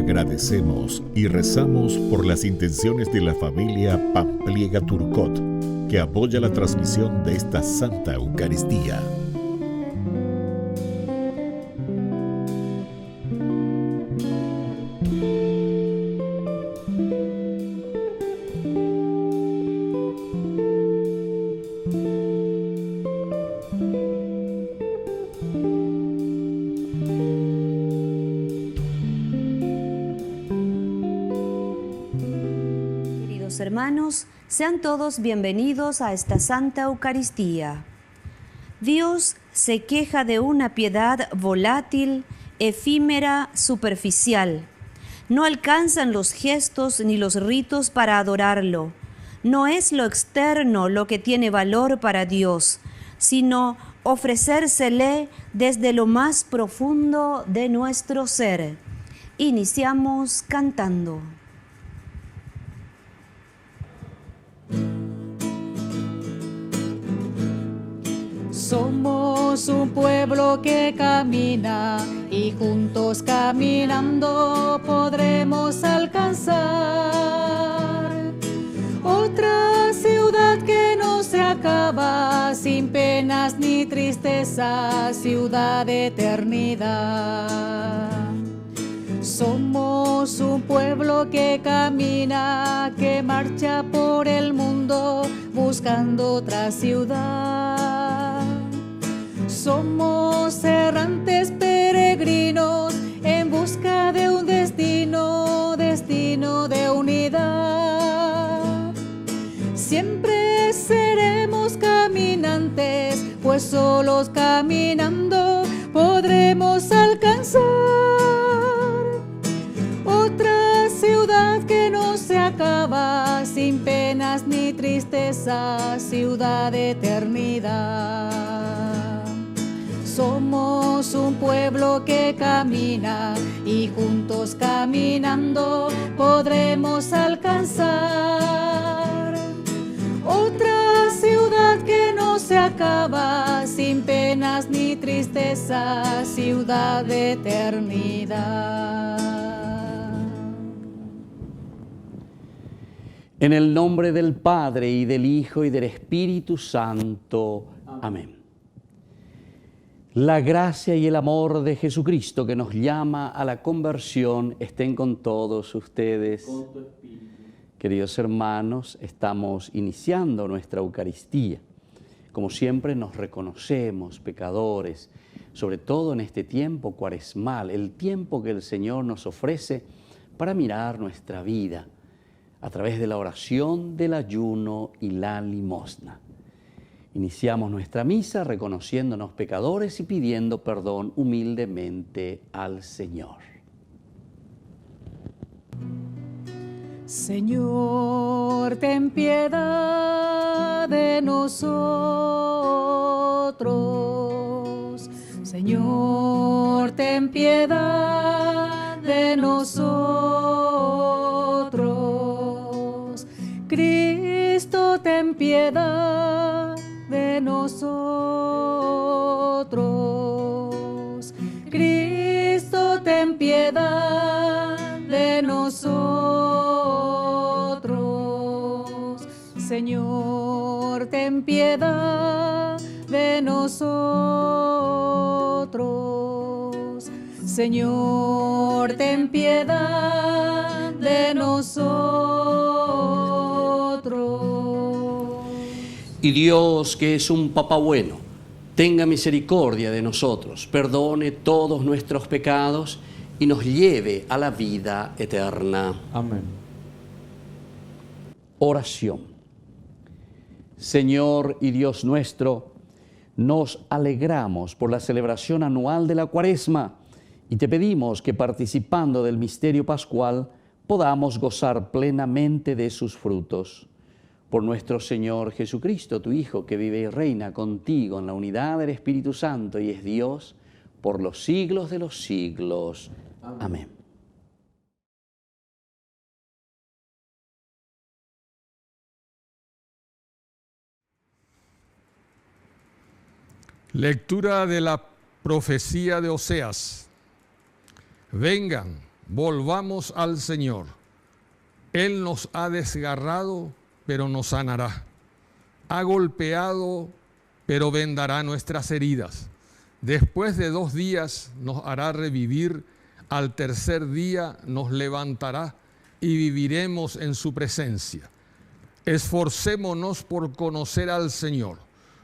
Agradecemos y rezamos por las intenciones de la familia Pampliega Turcot, que apoya la transmisión de esta Santa Eucaristía. Hermanos, sean todos bienvenidos a esta Santa Eucaristía. Dios se queja de una piedad volátil, efímera, superficial. No alcanzan los gestos ni los ritos para adorarlo. No es lo externo lo que tiene valor para Dios, sino ofrecérsele desde lo más profundo de nuestro ser. Iniciamos cantando. Somos un pueblo que camina y juntos caminando podremos alcanzar otra ciudad que no se acaba, sin penas ni tristeza, ciudad de eternidad. Somos un pueblo que camina, que marcha por el mundo buscando otra ciudad. Somos errantes peregrinos en busca de un destino de unidad. Siempre seremos caminantes, pues solos caminando podremos alcanzar otra ciudad que no se acaba, sin penas ni tristeza, ciudad de eternidad. Somos un pueblo que camina y juntos caminando podremos alcanzar otra ciudad que no se acaba, sin penas ni tristeza, ciudad de eternidad. En el nombre del Padre, y del Hijo, y del Espíritu Santo. Amén. La gracia y el amor de Jesucristo, que nos llama a la conversión, estén con todos ustedes. Con tu espíritu. Queridos hermanos, estamos iniciando nuestra Eucaristía. Como siempre nos reconocemos pecadores, sobre todo en este tiempo cuaresmal, el tiempo que el Señor nos ofrece para mirar nuestra vida a través de la oración, del ayuno y la limosna. Iniciamos nuestra misa reconociéndonos pecadores y pidiendo perdón humildemente al Señor. Señor, ten piedad de nosotros. Señor, ten piedad de nosotros. Cristo, ten piedad de nosotros. Cristo, ten piedad de nosotros. Señor, ten piedad de nosotros. Señor, ten piedad de nosotros. Y Dios, que es un Papá bueno, tenga misericordia de nosotros, perdone todos nuestros pecados y nos lleve a la vida eterna. Amén. Oración. Señor y Dios nuestro, nos alegramos por la celebración anual de la Cuaresma y te pedimos que, participando del misterio pascual, podamos gozar plenamente de sus frutos. Por nuestro Señor Jesucristo, tu Hijo, que vive y reina contigo en la unidad del Espíritu Santo y es Dios por los siglos de los siglos. Amén. Lectura de la profecía de Oseas. Vengan, Volvamos al Señor. Él nos ha desgarrado, pero nos sanará. Ha golpeado, pero vendará nuestras heridas. Después de 2 días nos hará revivir, al tercer día nos levantará y viviremos en su presencia. Esforcémonos por conocer al Señor.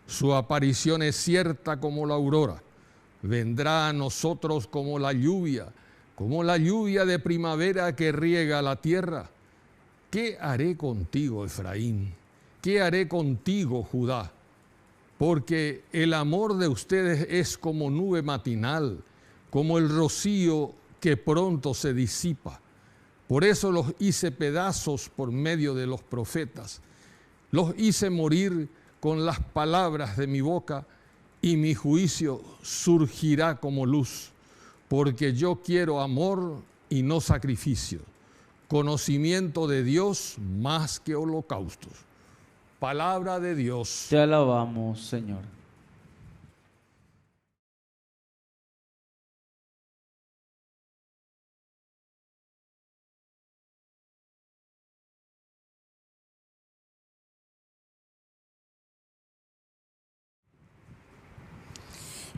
Su aparición es cierta como la aurora. Vendrá a nosotros como la lluvia de primavera que riega la tierra. ¿Qué haré contigo, Efraín? ¿Qué haré contigo, Judá? Porque el amor de ustedes es como nube matinal, como el rocío que pronto se disipa. Por eso los hice pedazos por medio de los profetas. Los hice morir con las palabras de mi boca, y mi juicio surgirá como luz. Porque yo quiero amor y no sacrificio, conocimiento de Dios más que holocaustos. Palabra de Dios. Te alabamos, Señor.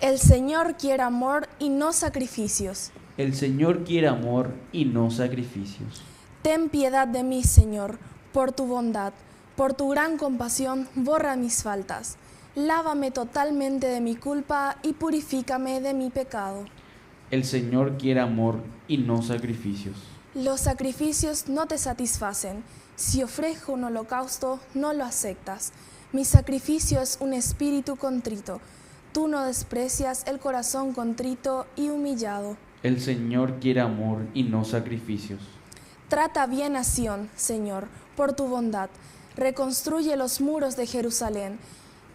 El Señor quiere amor y no sacrificios. El Señor quiere amor y no sacrificios. Ten piedad de mí, Señor, por tu bondad. Por tu gran compasión, borra mis faltas. Lávame totalmente de mi culpa y purifícame de mi pecado. El Señor quiere amor y no sacrificios. Los sacrificios no te satisfacen. Si ofrezco un holocausto, no lo aceptas. Mi sacrificio es un espíritu contrito. Tú no desprecias el corazón contrito y humillado. El Señor quiere amor y no sacrificios. Trata bien a Sión, Señor, por tu bondad. Reconstruye los muros de Jerusalén.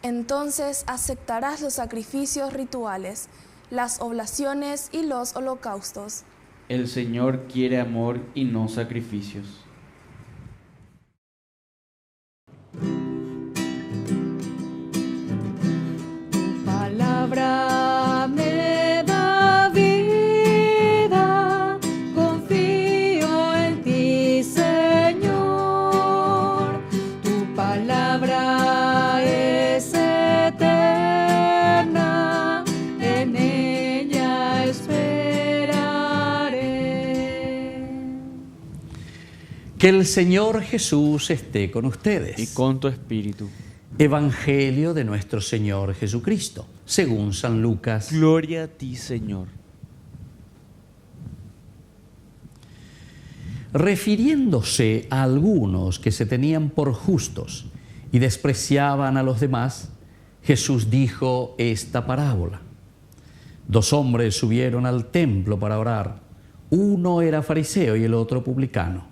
Entonces aceptarás los sacrificios rituales, las oblaciones y los holocaustos. El Señor quiere amor y no sacrificios. Tu palabra me da vida, confío en ti, Señor. Tu palabra es eterna, en ella esperaré. Que el Señor Jesús esté con ustedes. Y con tu espíritu. Evangelio de nuestro Señor Jesucristo, según San Lucas. Gloria a ti, Señor. Refiriéndose a algunos que se tenían por justos y despreciaban a los demás, Jesús dijo esta parábola. 2 hombres subieron al templo para orar. Uno era fariseo y el otro publicano.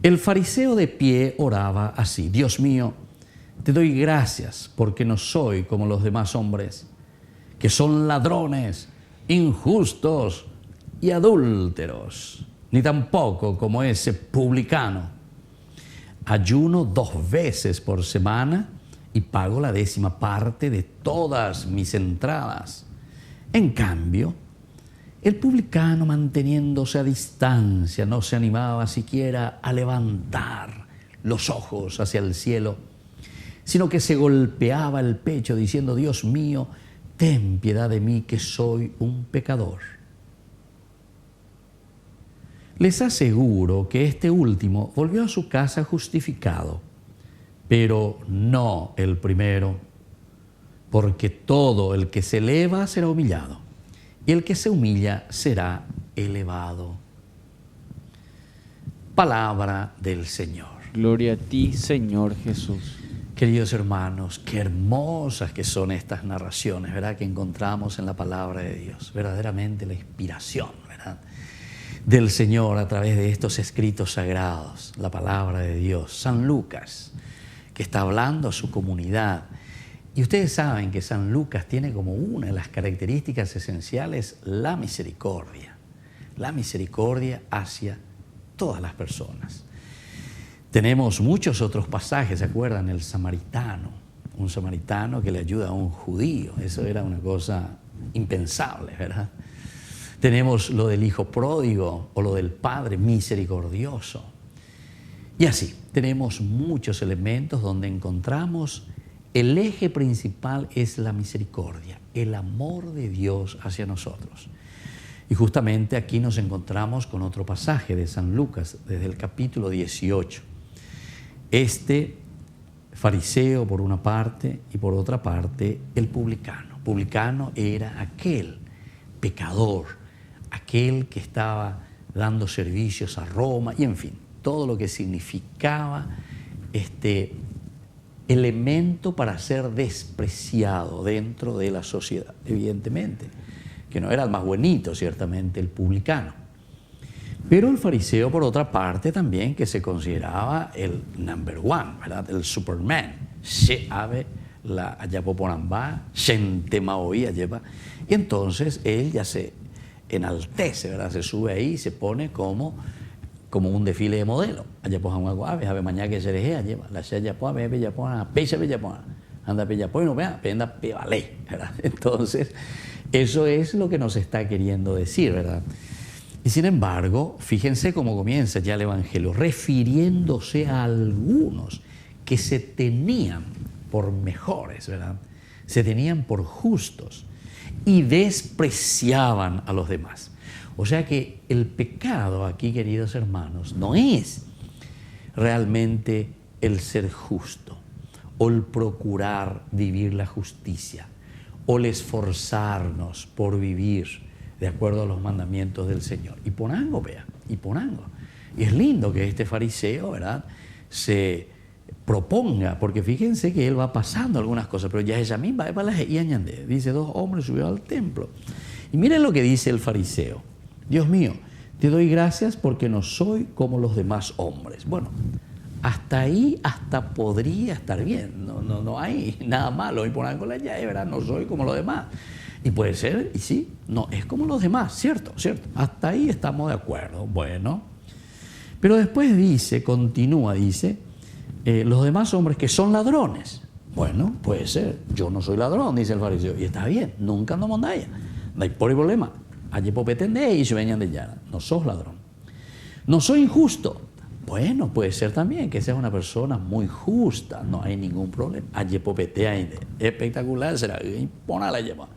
El fariseo de pie oraba así: Dios mío, te doy gracias porque no soy como los demás hombres, que son ladrones, injustos y adúlteros, ni tampoco como ese publicano. Ayuno 2 veces por semana y pago la 10ª parte de todas mis entradas. En cambio, el publicano, manteniéndose a distancia, no se animaba siquiera a levantar los ojos hacia el cielo, sino que se golpeaba el pecho diciendo: Dios mío, ten piedad de mí, que soy un pecador. Les aseguro que este último volvió a su casa justificado, pero no el primero, porque todo el que se eleva será humillado, y el que se humilla será elevado. Palabra del Señor. Gloria a ti, Señor Jesús. Queridos hermanos, qué hermosas que son estas narraciones, ¿verdad?, que encontramos en la palabra de Dios. Verdaderamente la inspiración, ¿verdad?, del Señor a través de estos escritos sagrados, la palabra de Dios. San Lucas, que está hablando a su comunidad. Y ustedes saben que San Lucas tiene como una de las características esenciales la misericordia hacia todas las personas. Tenemos muchos otros pasajes, ¿se acuerdan? El samaritano, un samaritano que le ayuda a un judío. Eso era una cosa impensable, ¿verdad? tenemos lo del hijo pródigo o lo del padre misericordioso. Y así, tenemos muchos elementos donde encontramos el eje principal es la misericordia, el amor de Dios hacia nosotros. Y justamente aquí nos encontramos con otro pasaje de San Lucas, desde el capítulo 18. Este fariseo por una parte y por otra parte el publicano. Publicano era aquel pecador, aquel que estaba dando servicios a Roma y en fin, todo lo que significaba este elemento para ser despreciado dentro de la sociedad, evidentemente, que no era el más bonito, ciertamente, el publicano. Pero el fariseo, por otra parte, también, que se consideraba el number one, ¿verdad? El Superman. Se ave la ayapoporambá, shentemaoí ayapa. Y entonces él ya se enaltece, ¿verdad? Se sube ahí y se pone como un desfile de modelo. Ayapojanguaguave, ave mañana que se deje ayapa. La ayapoa, ve bellapoa, pecha bellapoa. Anda bellapoa y no vea, penda pevalé, ¿verdad? Entonces, eso es lo que nos está queriendo decir, ¿verdad? Y sin embargo, fíjense cómo comienza ya el Evangelio, refiriéndose a algunos que se tenían por mejores, ¿verdad? Se tenían por justos y despreciaban a los demás. O sea que el pecado aquí, queridos hermanos, no es realmente el ser justo o el procurar vivir la justicia o el esforzarnos por vivir de acuerdo a los mandamientos del Señor. Y ponango, vea, y ponango. Y es lindo que este fariseo, ¿verdad?, se proponga, porque fíjense que él va pasando algunas cosas, pero ya ella misma, dice, 2 hombres subieron al templo. Y miren lo que dice el fariseo. Dios mío, te doy gracias porque no soy como los demás hombres. Bueno, hasta ahí hasta podría estar bien, no hay nada malo. Y ponango la llave, ¿verdad?, no soy como los demás. Y puede ser, y sí, no es como los demás, cierto. Hasta ahí estamos de acuerdo. Bueno, pero después dice, continúa, dice, los demás hombres que son ladrones. Bueno, puede ser, yo no soy ladrón, dice el fariseo. Y está bien, nunca ando mondaya. No hay problema. Allí popetende y se venían de llana. No sos ladrón. No soy injusto. Bueno, puede ser también que seas una persona muy justa. No hay ningún problema. Allí popetea, espectacular, será, impona la lleva.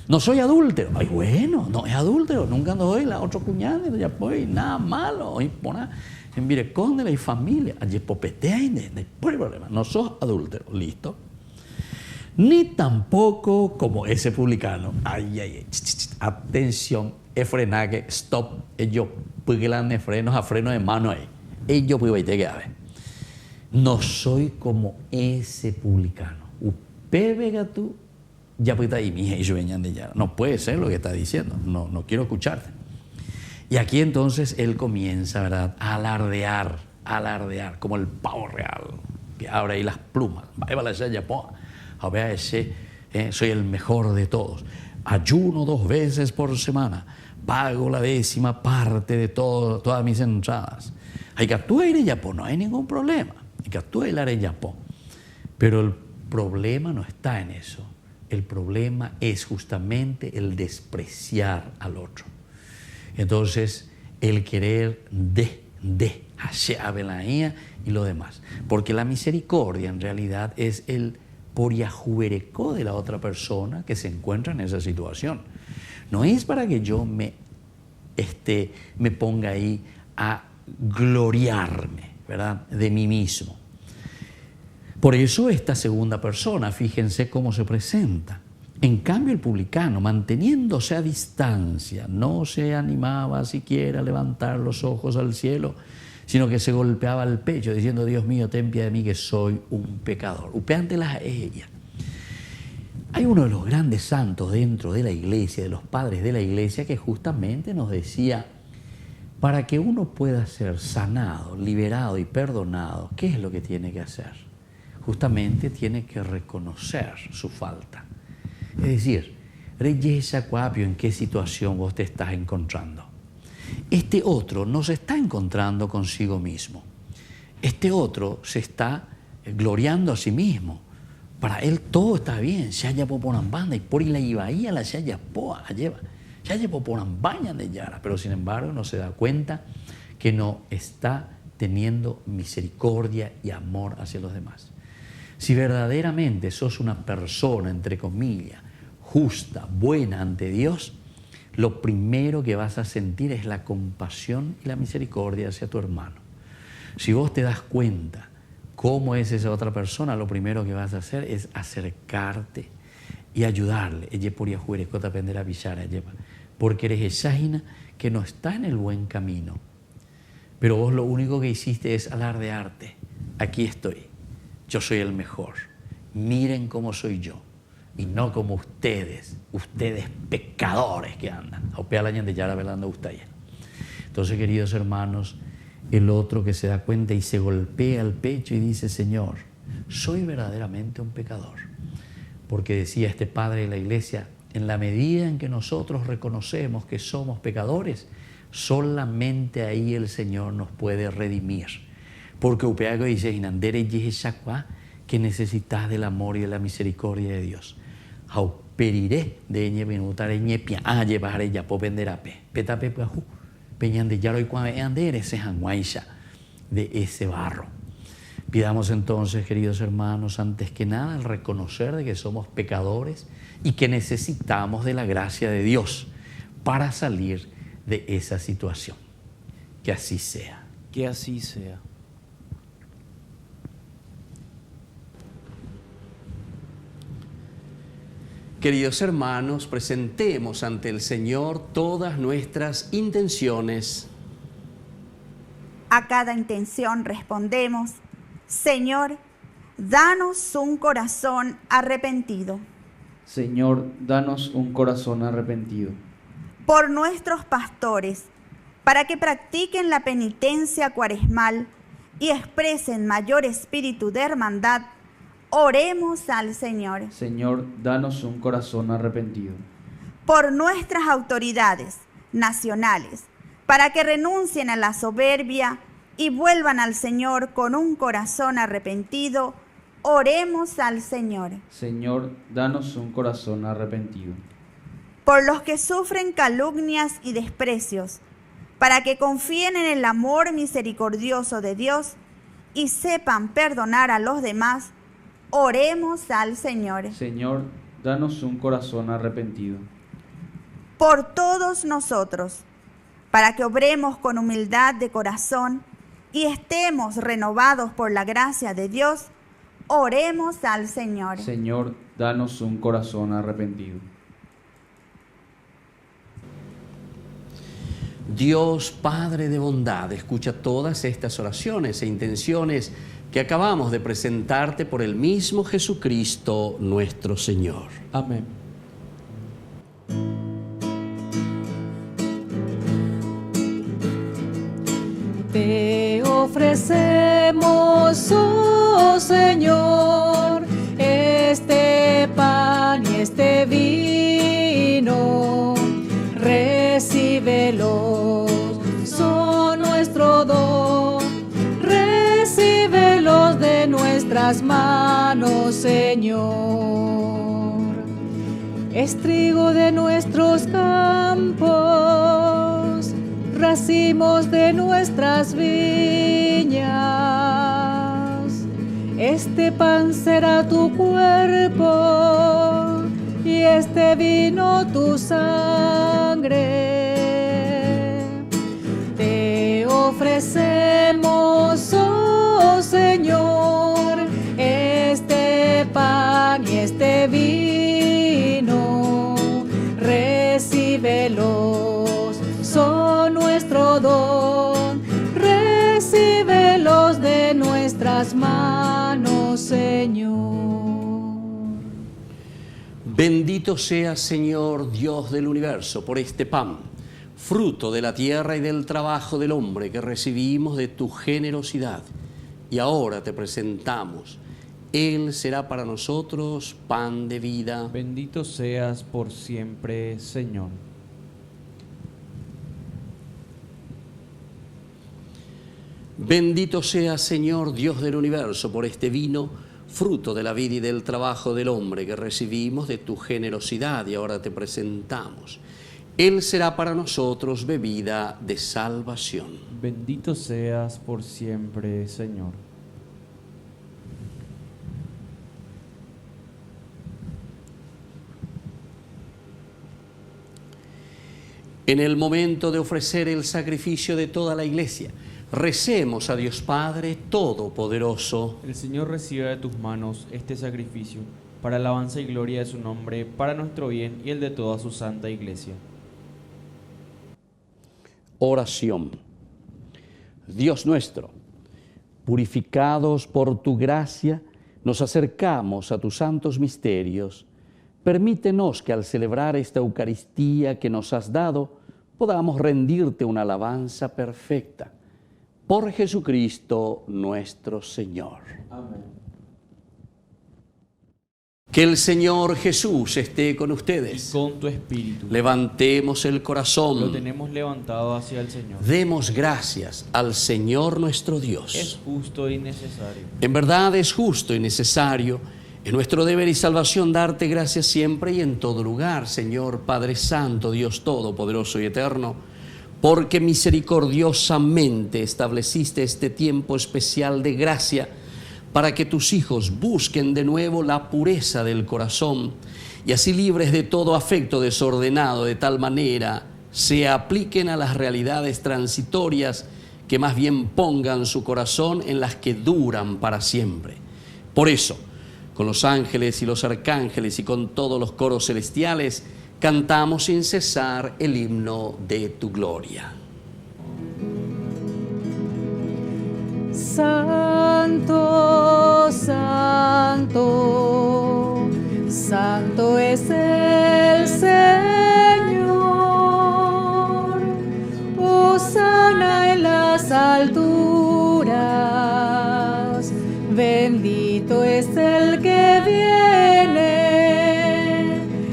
No soy adúltero. Ay, bueno, no es adúltero. Nunca ando hoy la otra cuñada, ya pues, nada malo. Impona, en virecón de la familia. Allí popetea, no hay problema. No sos adúltero. Listo. Ni tampoco como ese publicano. Ay, atención, frenaje, stop. Ellos puelan frenos a freno de mano ahí. Ellos pues que a ver. No soy como ese publicano. Upebe gatú. Ya pues está ahí, mi hija, y yo venían de ya. No puede ser lo que está diciendo. No quiero escucharte. Y aquí entonces él comienza, ¿verdad?, a alardear, como el pavo real, que abre ahí las plumas. A ver ese, soy el mejor de todos. Ayuno 2 veces por semana. Pago la 10ª parte de todas mis entradas. Hay que actuar y ya, no hay ningún problema. Hay que actuar y ya, pero el problema no está en eso. El problema es justamente el despreciar al otro. Entonces, el querer y lo demás. Porque la misericordia en realidad es el poriajuberecó de la otra persona que se encuentra en esa situación. No es para que yo me ponga ahí a gloriarme, ¿verdad?, de mí mismo. Por eso esta segunda persona, fíjense cómo se presenta. En cambio el publicano, manteniéndose a distancia, no se animaba siquiera a levantar los ojos al cielo, sino que se golpeaba el pecho diciendo, Dios mío, ten piedad de mí que soy un pecador. Upeántelas a ella. Hay uno de los grandes santos dentro de la iglesia, de los padres de la iglesia, que justamente nos decía, para que uno pueda ser sanado, liberado y perdonado, ¿qué es lo que tiene que hacer? Justamente tiene que reconocer su falta. Es decir, reyesa cuapio, ¿en qué situación vos te estás encontrando? Este otro no se está encontrando consigo mismo. Este otro se está gloriando a sí mismo. Para él todo está bien. Se haya por banda y por la ibaía la se haya poa lleva. Ya llevó por ambaña de Yara, pero sin embargo no se da cuenta que no está teniendo misericordia y amor hacia los demás. Si verdaderamente sos una persona, entre comillas, justa, buena ante Dios, lo primero que vas a sentir es la compasión y la misericordia hacia tu hermano. Si vos te das cuenta cómo es esa otra persona, lo primero que vas a hacer es acercarte y ayudarle. Porque eres esa que no está en el buen camino. Pero vos lo único que hiciste es alardearte. Aquí estoy. Yo soy el mejor. Miren cómo soy yo. Y no como ustedes pecadores que andan. Entonces, queridos hermanos, el otro que se da cuenta y se golpea el pecho y dice: Señor, soy verdaderamente un pecador. Porque decía este padre de la iglesia, en la medida en que nosotros reconocemos que somos pecadores, solamente ahí el Señor nos puede redimir. Porque Upeago dice, que necesitas del amor y de la misericordia de Dios. Periré de llevar ella popenderape. Petape puajú. Peñande ya lo andere ese janguaisha de ese barro. Pidamos entonces, queridos hermanos, antes que nada el reconocer de que somos pecadores y que necesitamos de la gracia de Dios para salir de esa situación. Que así sea. Que así sea. Queridos hermanos, presentemos ante el Señor todas nuestras intenciones. A cada intención respondemos: Señor, danos un corazón arrepentido. Señor, danos un corazón arrepentido. Por nuestros pastores, para que practiquen la penitencia cuaresmal y expresen mayor espíritu de hermandad, oremos al Señor. Señor, danos un corazón arrepentido. Por nuestras autoridades nacionales, para que renuncien a la soberbia y vuelvan al Señor con un corazón arrepentido, oremos al Señor. Señor, danos un corazón arrepentido. Por los que sufren calumnias y desprecios, para que confíen en el amor misericordioso de Dios y sepan perdonar a los demás, oremos al Señor. Señor, danos un corazón arrepentido. Por todos nosotros, para que obremos con humildad de corazón y estemos renovados por la gracia de Dios, oremos al Señor. Señor, danos un corazón arrepentido. Dios Padre de bondad, escucha todas estas oraciones e intenciones que acabamos de presentarte por el mismo Jesucristo nuestro Señor. Amén. Te ofrecemos, oh Señor, este pan y este vino. Recíbelos, son nuestro don. Recíbelos de nuestras manos, Señor. Es trigo de nuestros campos, racimos de nuestras viñas. Este pan será tu cuerpo y este vino tu sangre. Te ofrecemos, oh Señor, este pan y este vino. Recíbelos, son nuestro don. Recíbelos de nuestras manos, Señor. Bendito seas, Señor, Dios del universo, por este pan, fruto de la tierra y del trabajo del hombre que recibimos de tu generosidad. Y ahora te presentamos. Él será para nosotros pan de vida. Bendito seas por siempre, Señor. Bendito seas, Señor, Dios del universo, por este vino, fruto de la vida y del trabajo del hombre que recibimos de tu generosidad y ahora te presentamos. Él será para nosotros bebida de salvación. Bendito seas por siempre, Señor. En el momento de ofrecer el sacrificio de toda la iglesia, recemos a Dios Padre Todopoderoso. El Señor reciba de tus manos este sacrificio, para alabanza y gloria de su nombre, para nuestro bien y el de toda su santa iglesia. Oración. Dios nuestro, purificados por tu gracia, nos acercamos a tus santos misterios. Permítenos que al celebrar esta Eucaristía que nos has dado, podamos rendirte una alabanza perfecta. Por Jesucristo nuestro Señor. Amén. Que el Señor Jesús esté con ustedes. Y con tu espíritu. Levantemos el corazón. Lo tenemos levantado hacia el Señor. Demos gracias al Señor nuestro Dios. Es justo y necesario. En verdad es justo y necesario. Es nuestro deber y salvación darte gracias siempre y en todo lugar, Señor Padre Santo, Dios Todopoderoso y Eterno, porque misericordiosamente estableciste este tiempo especial de gracia para que tus hijos busquen de nuevo la pureza del corazón y así libres de todo afecto desordenado, de tal manera se apliquen a las realidades transitorias que más bien pongan su corazón en las que duran para siempre. Por eso, con los ángeles y los arcángeles y con todos los coros celestiales, cantamos sin cesar el himno de tu gloria. Santo, santo, santo es el Señor. Hosana en las alturas. Bendito es el que viene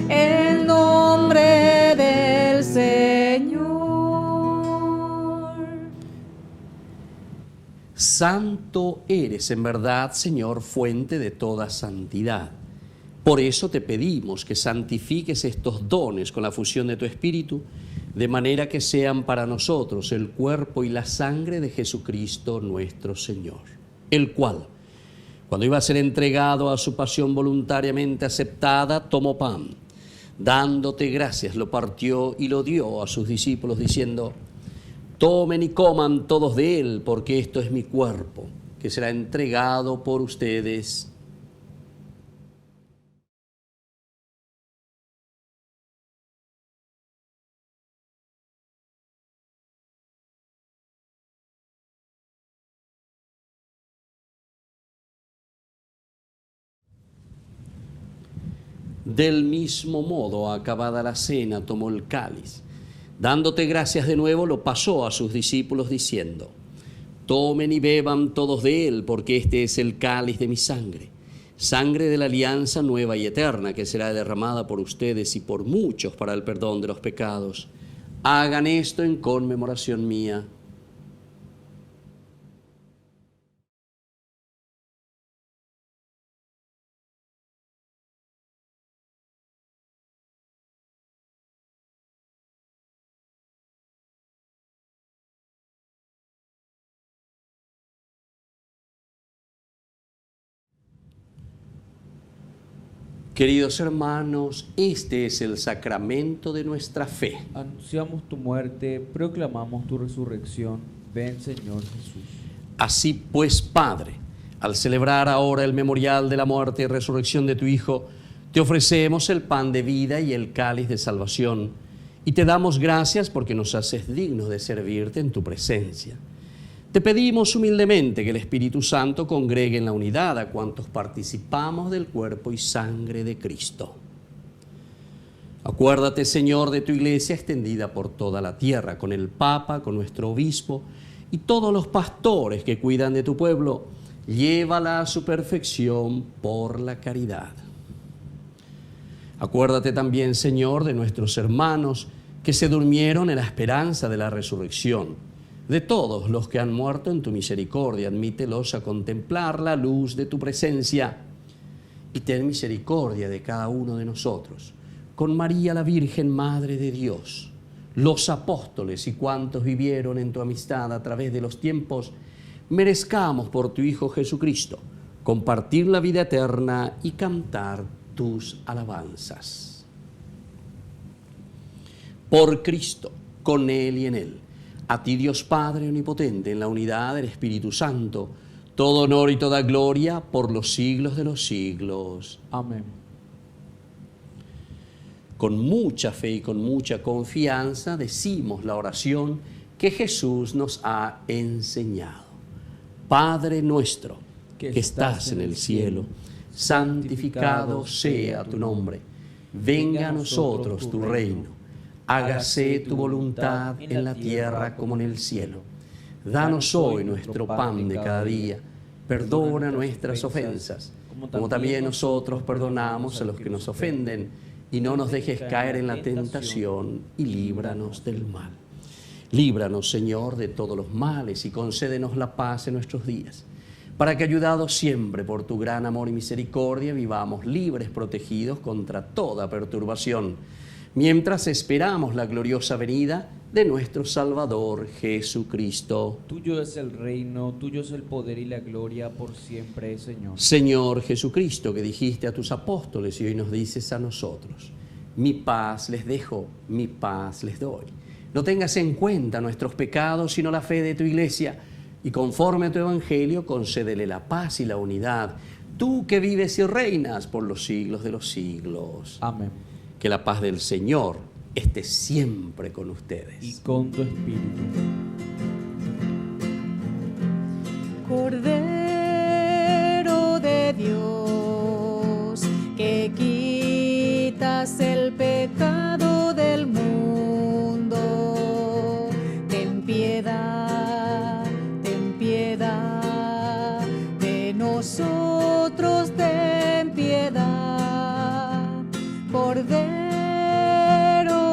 en nombre del Señor. Santo eres en verdad, Señor, fuente de toda santidad. Por eso te pedimos que santifiques estos dones con la fusión de tu Espíritu, de manera que sean para nosotros el cuerpo y la sangre de Jesucristo nuestro Señor, el cual, cuando iba a ser entregado a su pasión voluntariamente aceptada, tomó pan. Dándote gracias, lo partió y lo dio a sus discípulos, diciendo: tomen y coman todos de él, porque esto es mi cuerpo, que será entregado por ustedes. Del mismo modo, acabada la cena, tomó el cáliz. Dándote gracias de nuevo, lo pasó a sus discípulos diciendo: tomen y beban todos de él, porque este es el cáliz de mi sangre, sangre de la alianza nueva y eterna, que será derramada por ustedes y por muchos para el perdón de los pecados. Hagan esto en conmemoración mía. Queridos hermanos, este es el sacramento de nuestra fe. Anunciamos tu muerte, proclamamos tu resurrección. Ven, Señor Jesús. Así pues, Padre, al celebrar ahora el memorial de la muerte y resurrección de tu Hijo, te ofrecemos el pan de vida y el cáliz de salvación, y te damos gracias porque nos haces dignos de servirte en tu presencia. Te pedimos humildemente que el Espíritu Santo congregue en la unidad a cuantos participamos del cuerpo y sangre de Cristo. Acuérdate, Señor, de tu iglesia extendida por toda la tierra, con el Papa, con nuestro obispo y todos los pastores que cuidan de tu pueblo. Llévala a su perfección por la caridad. Acuérdate también, Señor, de nuestros hermanos que se durmieron en la esperanza de la resurrección. De todos los que han muerto en tu misericordia, admítelos a contemplar la luz de tu presencia. Y ten misericordia de cada uno de nosotros. Con María la Virgen, Madre de Dios, los apóstoles y cuantos vivieron en tu amistad a través de los tiempos, merezcamos por tu Hijo Jesucristo compartir la vida eterna y cantar tus alabanzas. Por Cristo, con Él y en Él, a ti Dios Padre Omnipotente, en la unidad del Espíritu Santo, todo honor y toda gloria por los siglos de los siglos. Amén. Con mucha fe y con mucha confianza decimos la oración que Jesús nos ha enseñado. Padre nuestro, que estás en el cielo, santificado sea tu nombre. Venga a nosotros tu reino. Hágase tu voluntad en la tierra como en el cielo. Danos hoy nuestro pan de cada día. Perdona nuestras ofensas, como también nosotros perdonamos a los que nos ofenden. Y no nos dejes caer en la tentación y líbranos del mal. Líbranos, Señor, de todos los males y concédenos la paz en nuestros días, para que, ayudados siempre por tu gran amor y misericordia, vivamos libres, protegidos contra toda perturbación, mientras esperamos la gloriosa venida de nuestro Salvador Jesucristo. Tuyo es el reino, tuyo es el poder y la gloria por siempre, Señor. Señor Jesucristo, que dijiste a tus apóstoles y hoy nos dices a nosotros: mi paz les dejo, mi paz les doy. No tengas en cuenta nuestros pecados, sino la fe de tu Iglesia, y conforme a tu Evangelio, concédele la paz y la unidad, tú que vives y reinas por los siglos de los siglos. Amén. Que la paz del Señor esté siempre con ustedes. Y con tu espíritu. Cordero de Dios, que quitas el pecado del mundo, ten piedad de nosotros, ten piedad. Cordero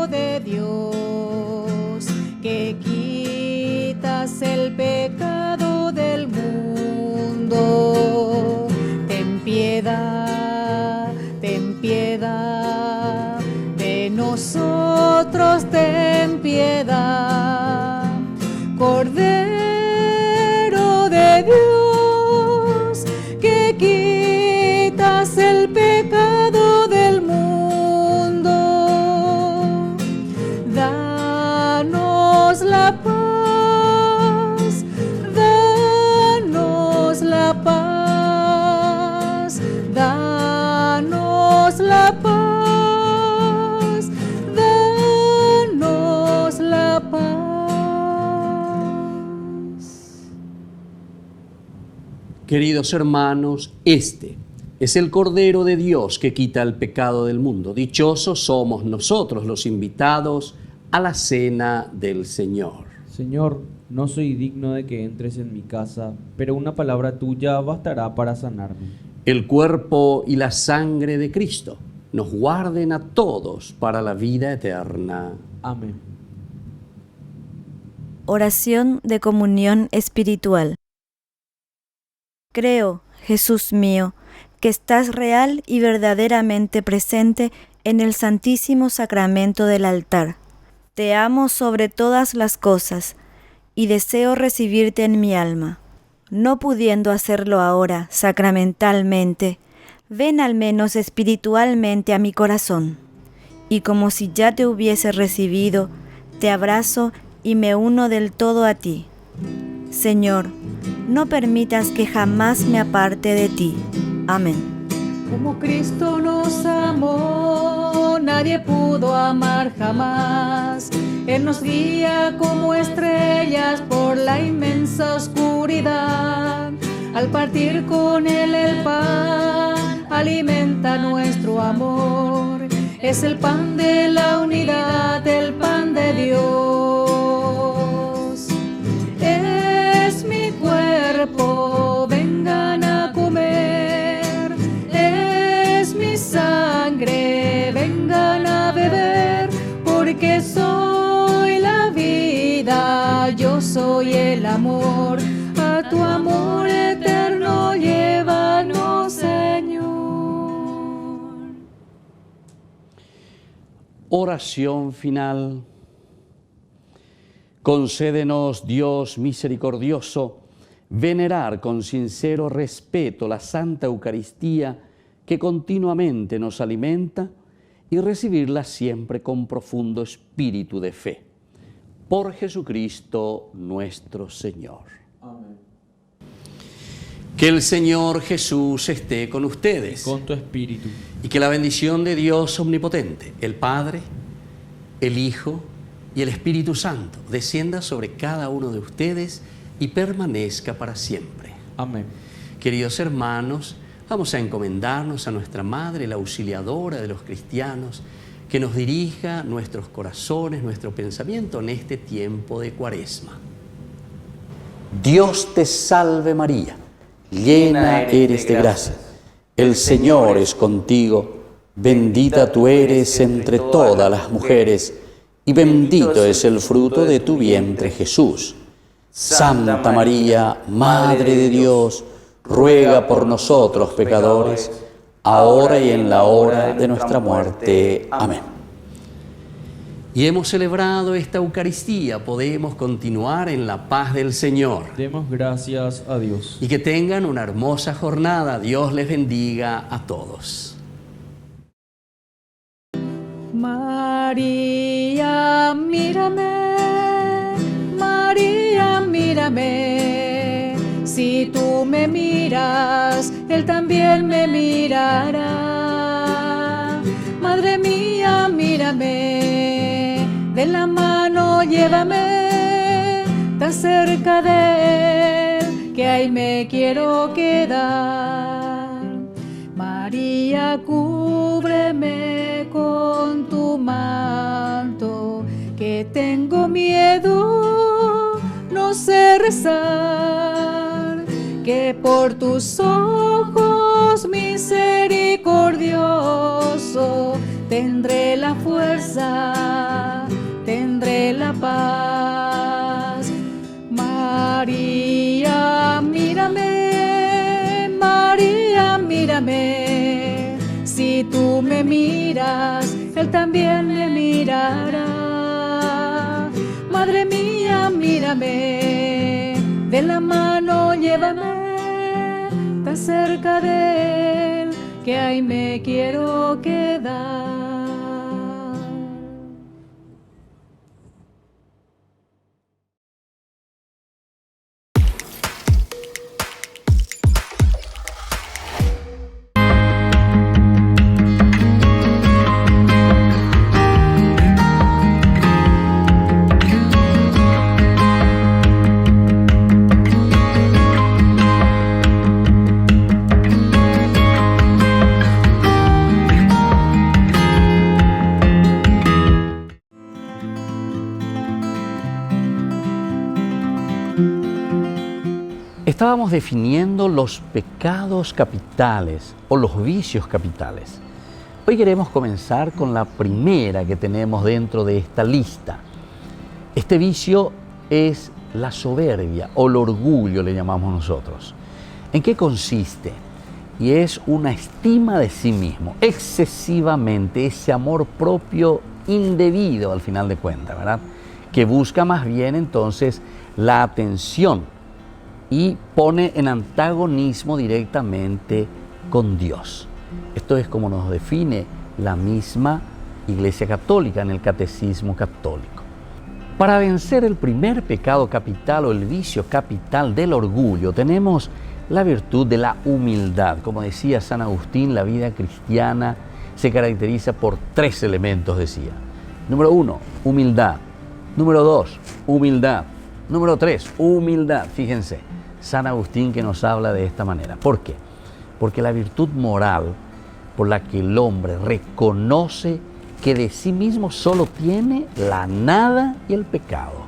de Dios, que quitas el pecado del mundo, ten piedad de nosotros, ten piedad. Cordero de Dios, que quitas el pecado del mundo, danos la paz, danos la paz, danos la paz, danos la paz. Queridos hermanos, este es el Cordero de Dios que quita el pecado del mundo. Dichosos somos nosotros los invitados a la cena del Señor. Señor, no soy digno de que entres en mi casa, pero una palabra tuya bastará para sanarme. El cuerpo y la sangre de Cristo nos guarden a todos para la vida eterna. Amén. Oración de comunión espiritual. Creo, Jesús mío, que estás real y verdaderamente presente en el Santísimo Sacramento del altar. Te amo sobre todas las cosas y deseo recibirte en mi alma. No pudiendo hacerlo ahora sacramentalmente, ven al menos espiritualmente a mi corazón. Y como si ya te hubiese recibido, te abrazo y me uno del todo a ti. Señor, no permitas que jamás me aparte de ti. Amén. Como Cristo nos amó, nadie pudo amar jamás. Él nos guía como estrellas por la inmensa oscuridad. Al partir con Él el pan, alimenta nuestro amor. Es el pan de la unidad, el pan de Dios. Es mi cuerpo, vengan a comer. Es mi sangre, vengan a beber. Porque soy la vida, yo soy el amor. A tu amor eterno llévanos, Señor. Oración final. Concédenos, Dios misericordioso, venerar con sincero respeto la Santa Eucaristía que continuamente nos alimenta y recibirla siempre con profundo espíritu de fe. Por Jesucristo nuestro Señor. Amén. Que el Señor Jesús esté con ustedes. Con tu espíritu. Y que la bendición de Dios omnipotente, el Padre, el Hijo y el Espíritu Santo descienda sobre cada uno de ustedes y permanezca para siempre. Amén. Queridos hermanos, vamos a encomendarnos a nuestra Madre, la auxiliadora de los cristianos, que nos dirija nuestros corazones, nuestro pensamiento en este tiempo de Cuaresma. Dios te salve María, llena eres de gracia. El Señor es contigo, bendita tú eres entre todas las mujeres, y bendito es el fruto de tu vientre Jesús. Santa María, Madre de Dios, ruega por nosotros pecadores, ahora y en la hora de nuestra muerte. Amén. Y hemos celebrado esta Eucaristía, podemos continuar en la paz del Señor. Demos gracias a Dios. Y que tengan una hermosa jornada. Dios les bendiga a todos. María, mírame, María, mírame. Si tú me miras, Él también me mirará. Madre mía, mírame, de la mano llévame, tan cerca de Él, que ahí me quiero quedar. María, cúbreme con tu manto, que tengo miedo, no sé rezar, que por tus ojos misericordioso tendré la fuerza, tendré la paz. María, mírame, María, mírame. Si tú me miras, Él también me mirará. Madre mía, mírame, de la mano llévame, tan cerca de Él, que ahí me quiero quedar. Estábamos definiendo los pecados capitales o los vicios capitales. Hoy queremos comenzar con la primera que tenemos dentro de esta lista. Este vicio es la soberbia o el orgullo, le llamamos nosotros. ¿En qué consiste? Y es una estima de sí mismo, excesivamente, ese amor propio indebido al final de cuentas, ¿verdad? Que busca más bien entonces la atención y pone en antagonismo directamente con Dios. Esto es como nos define la misma Iglesia Católica en el Catecismo Católico. Para vencer el primer pecado capital o el vicio capital del orgullo, tenemos la virtud de la humildad. Como decía San Agustín, la vida cristiana se caracteriza por 3 elementos, decía. Número 1, humildad. Número 2, humildad. Número 3, humildad. Fíjense, San Agustín que nos habla de esta manera. ¿Por qué? Porque la virtud moral por la que el hombre reconoce que de sí mismo solo tiene la nada y el pecado.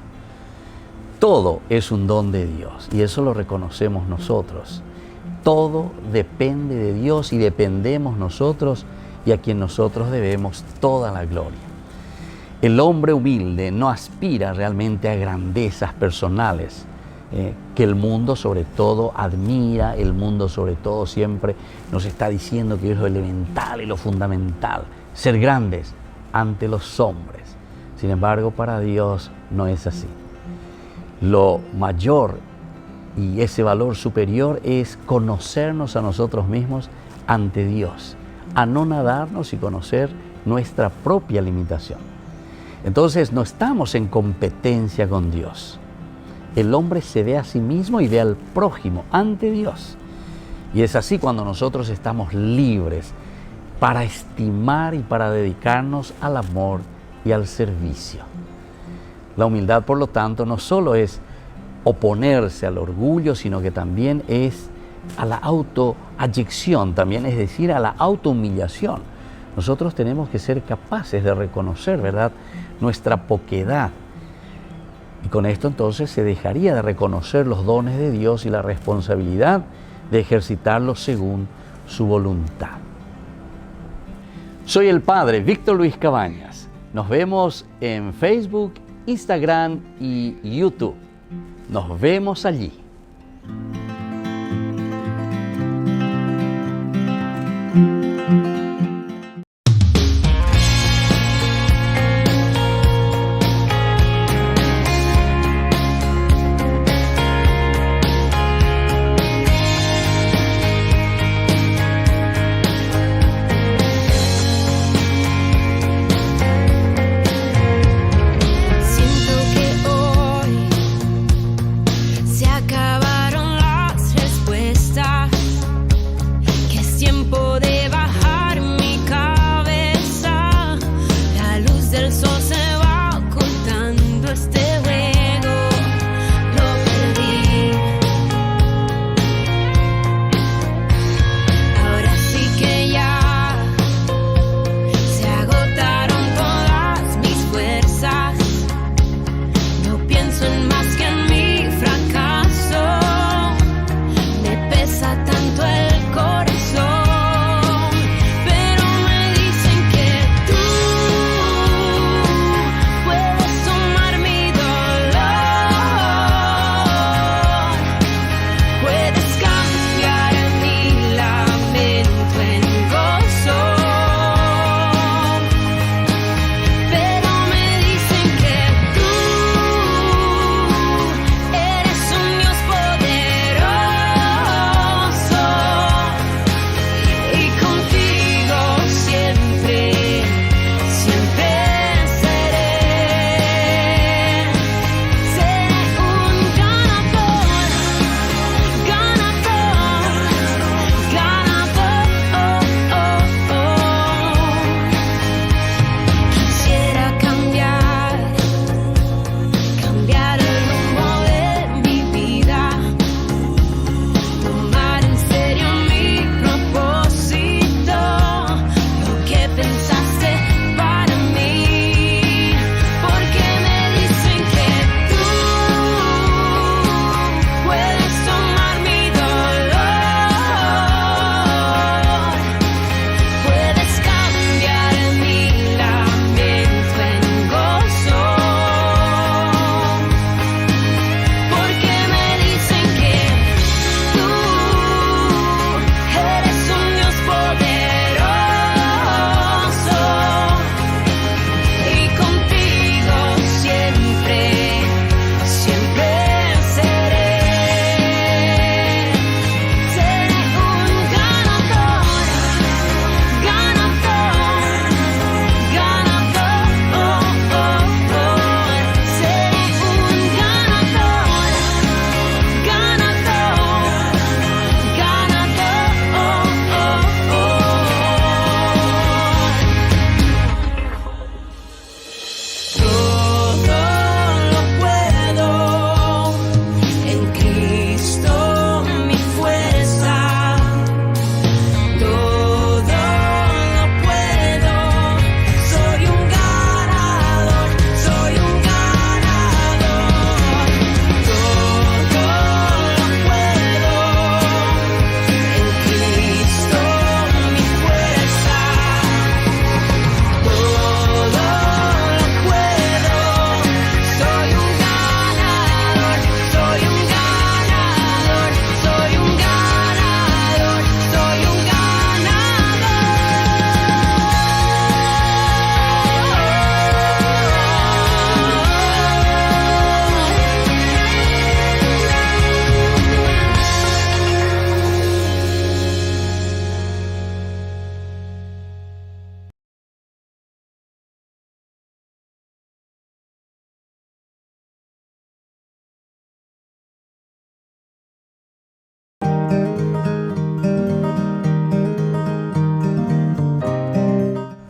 Todo es un don de Dios y eso lo reconocemos nosotros. Todo depende de Dios y dependemos nosotros y a quien nosotros debemos toda la gloria. El hombre humilde no aspira realmente a grandezas personales, que el mundo sobre todo admira, el mundo sobre todo siempre nos está diciendo que es lo elemental y lo fundamental, ser grandes ante los hombres. Sin embargo, para Dios no es así. Lo mayor y ese valor superior es conocernos a nosotros mismos ante Dios, anonadarnos y conocer nuestra propia limitación. Entonces no estamos en competencia con Dios. El hombre se ve a sí mismo y ve al prójimo ante Dios. Y es así cuando nosotros estamos libres para estimar y para dedicarnos al amor y al servicio. La humildad, por lo tanto, no solo es oponerse al orgullo, sino que también es a la autoayección, también es decir, a la autohumillación. Nosotros tenemos que ser capaces de reconocer, ¿verdad?, nuestra poquedad. Y con esto entonces se dejaría de reconocer los dones de Dios y la responsabilidad de ejercitarlos según su voluntad. Soy el Padre Víctor Luis Cabañas. Nos vemos en Facebook, Instagram y YouTube. Nos vemos allí. Siento que hoy se acaba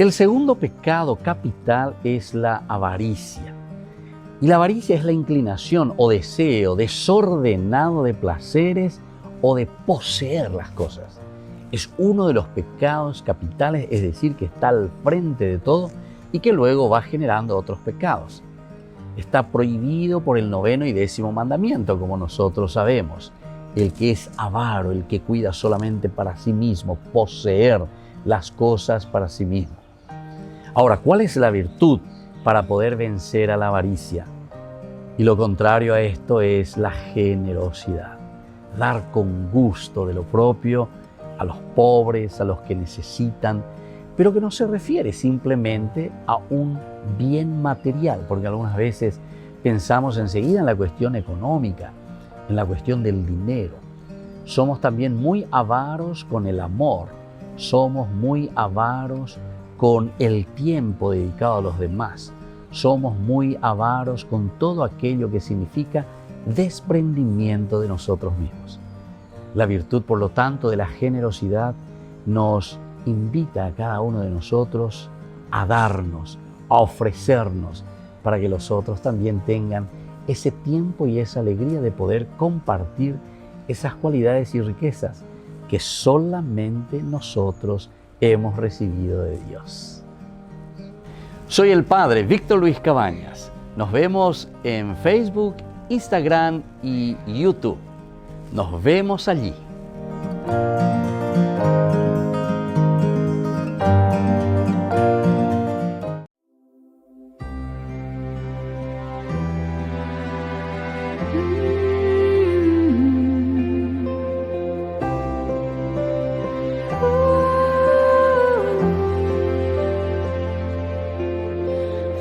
El segundo pecado capital es la avaricia. Y la avaricia es la inclinación o deseo desordenado de placeres o de poseer las cosas. Es uno de los pecados capitales, es decir, que está al frente de todo y que luego va generando otros pecados. Está prohibido por el 9º y 10º mandamiento, como nosotros sabemos. El que es avaro, el que cuida solamente para sí mismo, poseer las cosas para sí mismo. Ahora, ¿cuál es la virtud para poder vencer a la avaricia? Y lo contrario a esto es la generosidad. Dar con gusto de lo propio a los pobres, a los que necesitan, pero que no se refiere simplemente a un bien material, porque algunas veces pensamos enseguida en la cuestión económica, en la cuestión del dinero. Somos también muy avaros con el amor, somos muy avaros con el tiempo dedicado a los demás, somos muy avaros con todo aquello que significa desprendimiento de nosotros mismos. La virtud, por lo tanto, de la generosidad nos invita a cada uno de nosotros a darnos, a ofrecernos, para que los otros también tengan ese tiempo y esa alegría de poder compartir esas cualidades y riquezas que solamente nosotros hemos recibido de Dios. Soy el Padre Víctor Luis Cabañas. Nos vemos en Facebook, Instagram y YouTube. Nos vemos allí.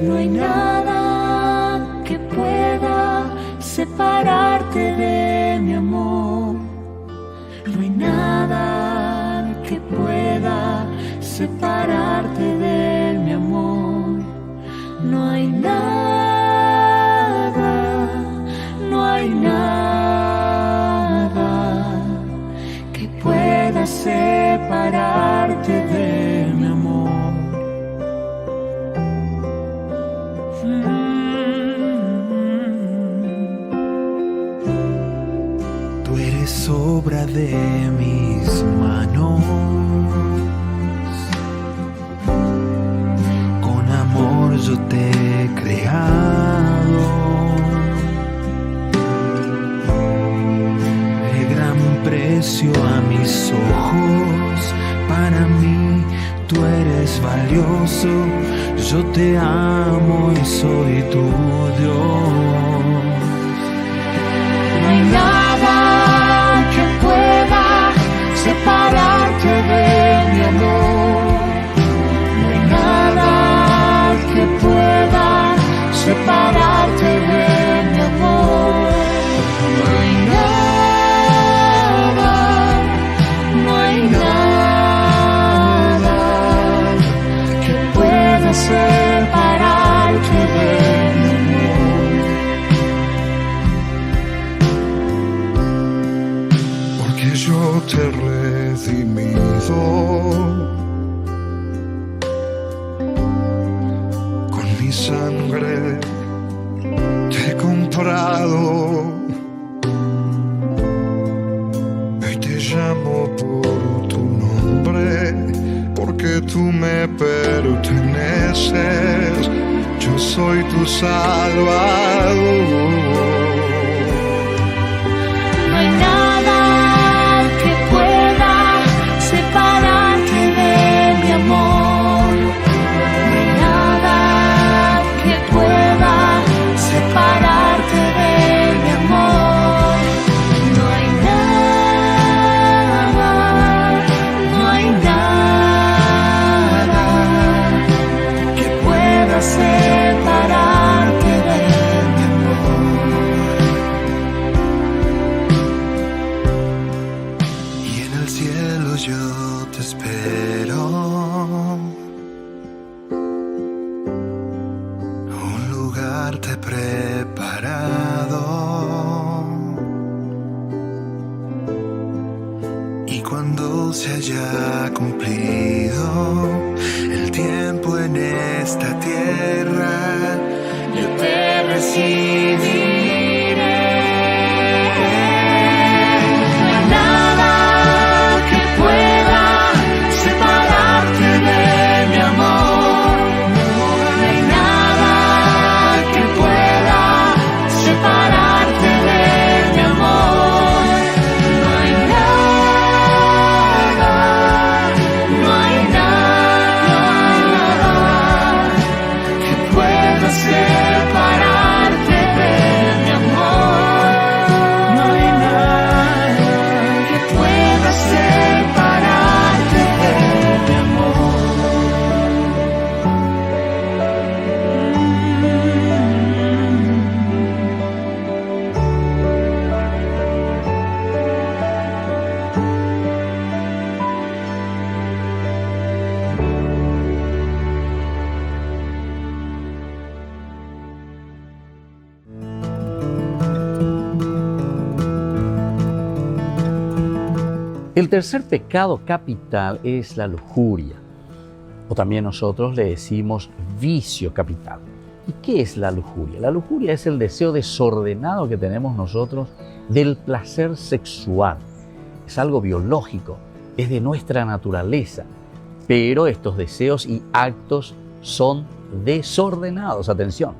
No hay nada que pueda separarte de mi amor. No hay nada que pueda separarte de mi amor. No hay nada que pueda separarte de mi amor. Tú eres obra de mis manos, con amor yo te he creado, de gran precio a mis ojos, para mí tú eres valioso, yo te amo y soy tu Dios. No hay nada que pueda separarte de mi amor. No hay nada que pueda separarte de mi amor. No hay nada que pueda separarte de mi amor. Porque yo te he redimido con mi sangre, te he comprado. Hoy te llamo por tu nombre, porque tú me perteneces, yo soy tu Salvador. No hay nada que pueda separarte de mi amor. No hay nada que pueda separarte de mi amor. No hay nada que pueda separarte de mi amor. Y en el cielo yo te espero, un lugar te he preparado. Y cuando cuando se haya cumplido el tiempo en esta tierra, yo te recibiré. No hay nada que pueda separarte de mi amor. No hay nada que pueda separarte de mi amor. No hay nada que pueda separarte de mi amor. No hay nada que pueda separarte de mi amor. El tercer pecado capital es la lujuria, o también nosotros le decimos vicio capital. ¿Y qué es la lujuria? La lujuria es el deseo desordenado que tenemos nosotros del placer sexual. Es algo biológico, es de nuestra naturaleza, pero estos deseos y actos son desordenados. Atención,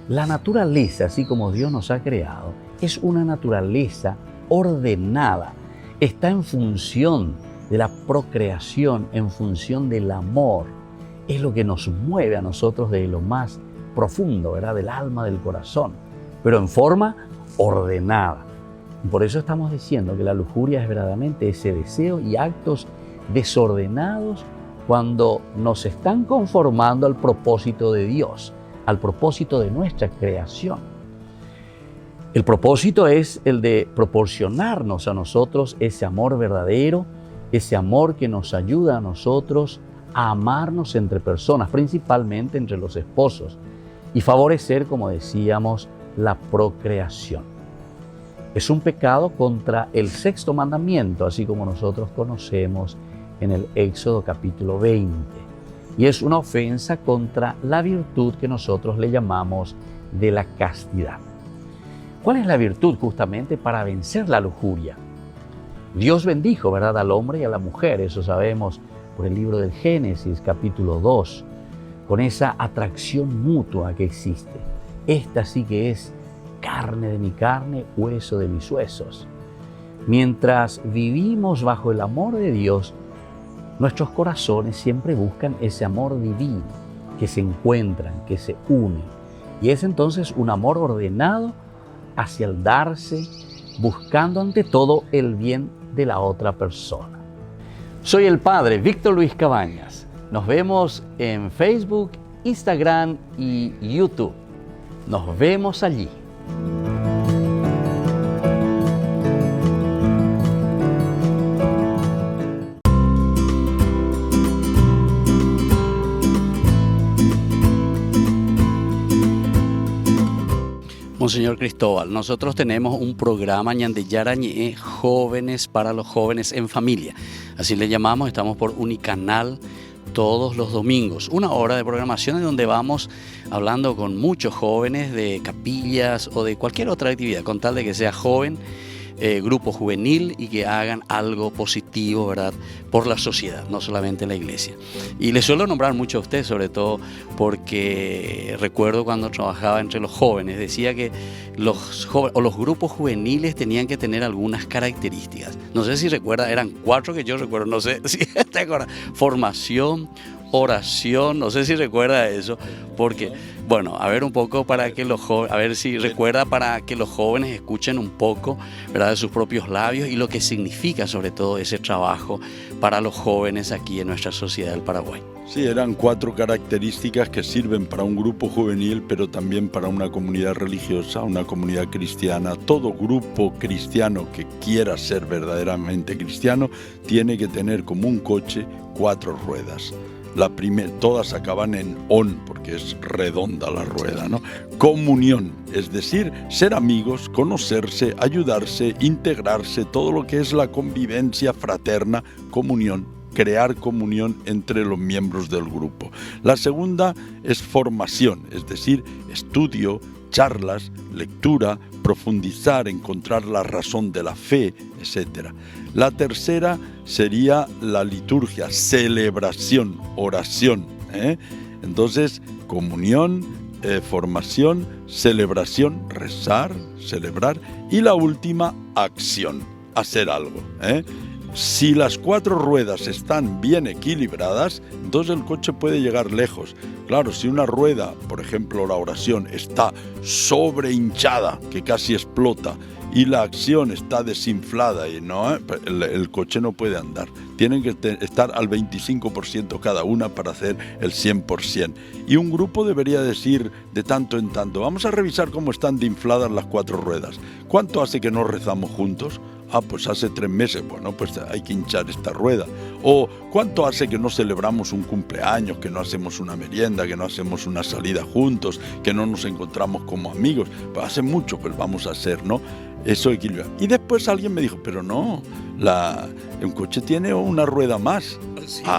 la naturaleza, así como Dios nos ha creado, es una naturaleza ordenada. Está en función de la procreación, en función del amor. Es lo que nos mueve a nosotros de lo más profundo, ¿verdad? Del alma, del corazón, pero en forma ordenada. Y por eso estamos diciendo que la lujuria es verdaderamente ese deseo y actos desordenados cuando nos están conformando al propósito de Dios, al propósito de nuestra creación. El propósito es el de proporcionarnos a nosotros ese amor verdadero, ese amor que nos ayuda a nosotros a amarnos entre personas, principalmente entre los esposos, y favorecer, como decíamos, la procreación. Es un pecado contra el sexto mandamiento, así como nosotros conocemos en el Éxodo capítulo 20. Y es una ofensa contra la virtud que nosotros le llamamos de la castidad. ¿Cuál es la virtud justamente para vencer la lujuria? Dios bendijo, ¿verdad?, al hombre y a la mujer, eso sabemos por el libro del Génesis, capítulo 2, con esa atracción mutua que existe. Esta sí que es carne de mi carne, hueso de mis huesos. Mientras vivimos bajo el amor de Dios, nuestros corazones siempre buscan ese amor divino, que se encuentran, que se unen. Y es entonces un amor ordenado hacia el darse, buscando ante todo el bien de la otra persona. Soy el Padre Víctor Luis Cabañas. Nos vemos en Facebook, Instagram y YouTube. Nos vemos allí. Monseñor Cristóbal, nosotros tenemos un programa Ñandeyarañe, Jóvenes para los Jóvenes en Familia. Así le llamamos, estamos por Unicanal todos los domingos. 1 hora de programación en donde vamos hablando con muchos jóvenes de capillas o de cualquier otra actividad, con tal de que sea joven, grupo juvenil y que hagan algo positivo, ¿verdad?, por la sociedad, no solamente la iglesia. Y le suelo nombrar mucho a usted, sobre todo porque recuerdo cuando trabajaba entre los jóvenes, decía que los grupos juveniles tenían que tener algunas características. No sé si recuerda, eran 4 que yo recuerdo, no sé si te acuerdas. Formación, oración, no sé si recuerda eso, porque, bueno, a ver un poco para que los jóvenes, a ver si recuerda para que los jóvenes escuchen un poco, ¿verdad?, de sus propios labios y lo que significa sobre todo ese trabajo para los jóvenes aquí en nuestra sociedad del Paraguay. Sí, eran 4 características que sirven para un grupo juvenil, pero también para una comunidad religiosa, una comunidad cristiana. Todo grupo cristiano que quiera ser verdaderamente cristiano tiene que tener como un coche 4 ruedas. todas acaban en on, porque es redonda la rueda, ¿no? Comunión, es decir, ser amigos, conocerse, ayudarse, integrarse, todo lo que es la convivencia fraterna, comunión, crear comunión entre los miembros del grupo. La segunda es formación, es decir, estudio, charlas, lectura, profundizar, encontrar la razón de la fe, etc. La tercera sería la liturgia, celebración, oración. Entonces, comunión, formación, celebración, rezar, celebrar, y la última, acción, hacer algo. Si las 4 ruedas están bien equilibradas, entonces el coche puede llegar lejos. Claro, si una rueda, por ejemplo la oración, está sobrehinchada, que casi explota, y la acción está desinflada, y no, el coche no puede andar. Tienen que estar al 25% cada una para hacer el 100%. Y un grupo debería decir de tanto en tanto, vamos a revisar cómo están de infladas las 4 ruedas. ¿Cuánto hace que no rezamos juntos? Pues hace 3 meses, bueno, pues hay que hinchar esta rueda. O ¿cuánto hace que no celebramos un cumpleaños, que no hacemos una merienda, que no hacemos una salida juntos, que no nos encontramos como amigos? Pues hace mucho, pues vamos a hacer, ¿no? Eso equilibra. Y después alguien me dijo, pero no, un coche tiene una rueda más.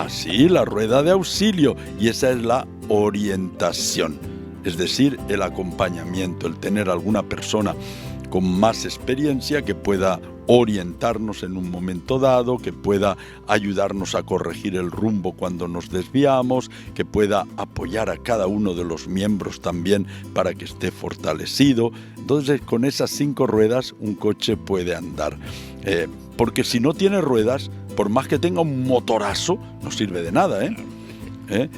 Sí, la rueda de auxilio, y esa es la orientación, es decir, el acompañamiento, el tener alguna persona con más experiencia que pueda orientarnos en un momento dado, que pueda ayudarnos a corregir el rumbo cuando nos desviamos, que pueda apoyar a cada uno de los miembros también para que esté fortalecido. Entonces, con esas 5 ruedas un coche puede andar. Porque si no tiene ruedas, por más que tenga un motorazo, no sirve de nada,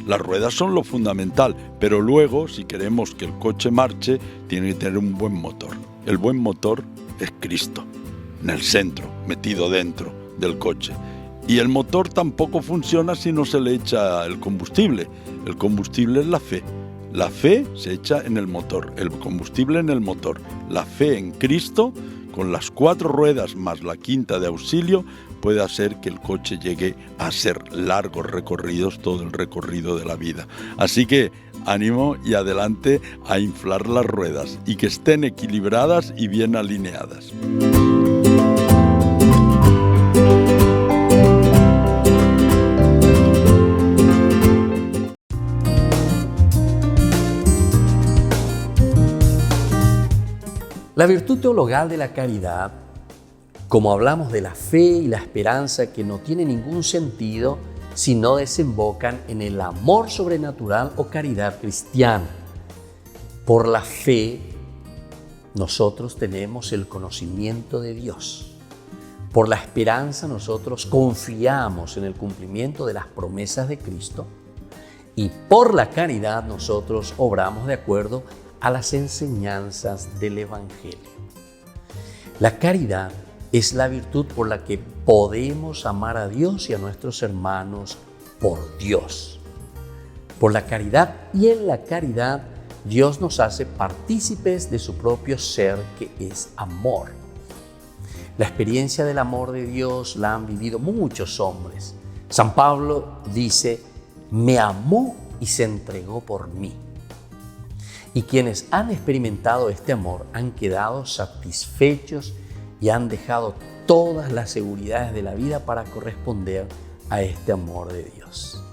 Las ruedas son lo fundamental, pero luego, si queremos que el coche marche, tiene que tener un buen motor. El buen motor es Cristo, en el centro, metido dentro del coche. Y el motor tampoco funciona si no se le echa el combustible. El combustible es la fe. La fe se echa en el motor, el combustible en el motor. La fe en Cristo, con las 4 ruedas más la 5ª de auxilio, puede hacer que el coche llegue a hacer largos recorridos, todo el recorrido de la vida. Así que ánimo y adelante a inflar las ruedas y que estén equilibradas y bien alineadas. La virtud teologal de la caridad, como hablamos de la fe y la esperanza, que no tiene ningún sentido si no desembocan en el amor sobrenatural o caridad cristiana. Por la fe, nosotros tenemos el conocimiento de Dios. Por la esperanza, nosotros confiamos en el cumplimiento de las promesas de Cristo. Y por la caridad, nosotros obramos de acuerdo a las enseñanzas del Evangelio. La caridad es la virtud por la que podemos amar a Dios y a nuestros hermanos por Dios. Por la caridad y en la caridad, Dios nos hace partícipes de su propio ser, que es amor. La experiencia del amor de Dios la han vivido muchos hombres. San Pablo dice, me amó y se entregó por mí. Y quienes han experimentado este amor han quedado satisfechos y han dejado todas las seguridades de la vida para corresponder a este amor de Dios.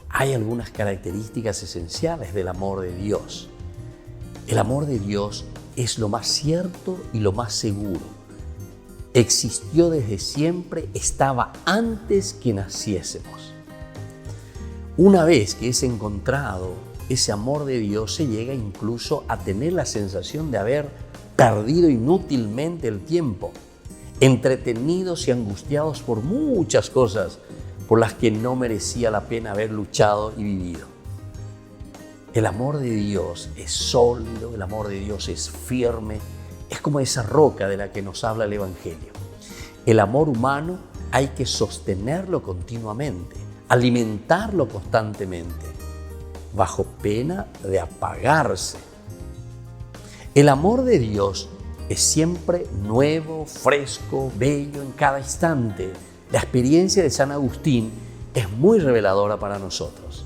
Hay algunas características esenciales del amor de Dios. El amor de Dios es lo más cierto y lo más seguro. Existió desde siempre, estaba antes que naciésemos. Una vez que es encontrado ese amor de Dios, se llega incluso a tener la sensación de haber perdido inútilmente el tiempo, entretenidos y angustiados por muchas cosas por las que no merecía la pena haber luchado y vivido. El amor de Dios es sólido, el amor de Dios es firme, es como esa roca de la que nos habla el Evangelio. El amor humano hay que sostenerlo continuamente, alimentarlo constantemente, bajo pena de apagarse. El amor de Dios es siempre nuevo, fresco, bello en cada instante. La experiencia de San Agustín, es muy reveladora para nosotros.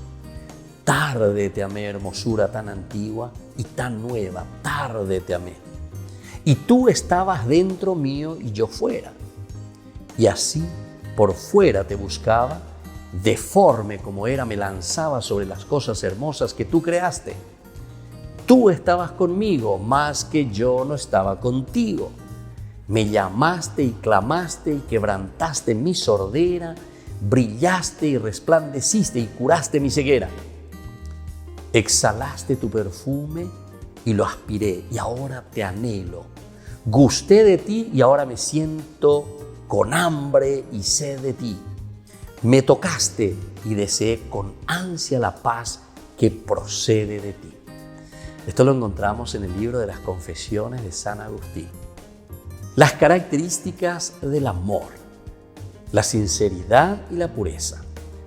Tarde te amé, hermosura tan antigua y tan nueva, tarde te amé. Y tú estabas dentro mío y yo fuera. Y así por fuera te buscaba, deforme como era, me lanzaba sobre las cosas hermosas que tú creaste. Tú estabas conmigo, más que yo no estaba contigo. Me llamaste y clamaste y quebrantaste mi sordera, brillaste y resplandeciste y curaste mi ceguera. Exhalaste tu perfume y lo aspiré y ahora te anhelo. Gusté de ti y ahora me siento con hambre y sed de ti. Me tocaste y deseé con ansia la paz que procede de ti. Esto lo encontramos en el libro de las Confesiones de San Agustín. Las características del amor, la sinceridad y la pureza.